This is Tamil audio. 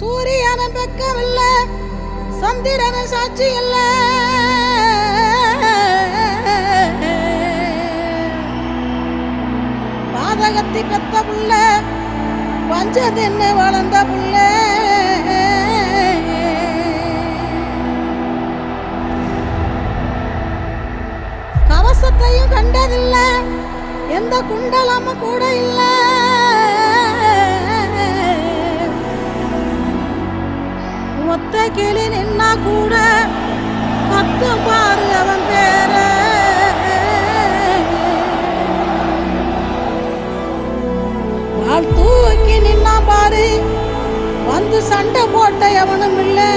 சூரியன பெக்கவில்ல, சந்திரன சாட்சி இல்ல, பாதகத்தி பெத்த புள்ள, பஞ்சதின்னு வளர்ந்த புள்ள, கவசத்தையும் கண்டதில்ல, எந்த குண்டலமும் கூட இல்ல, ஒத்த கிளி நின்னா கூட கத்தும் பாரு அவன் பேர, ஆள் தூக்கி நின்னா பாரு வந்து சண்டை போட்ட எவனும் இல்லை.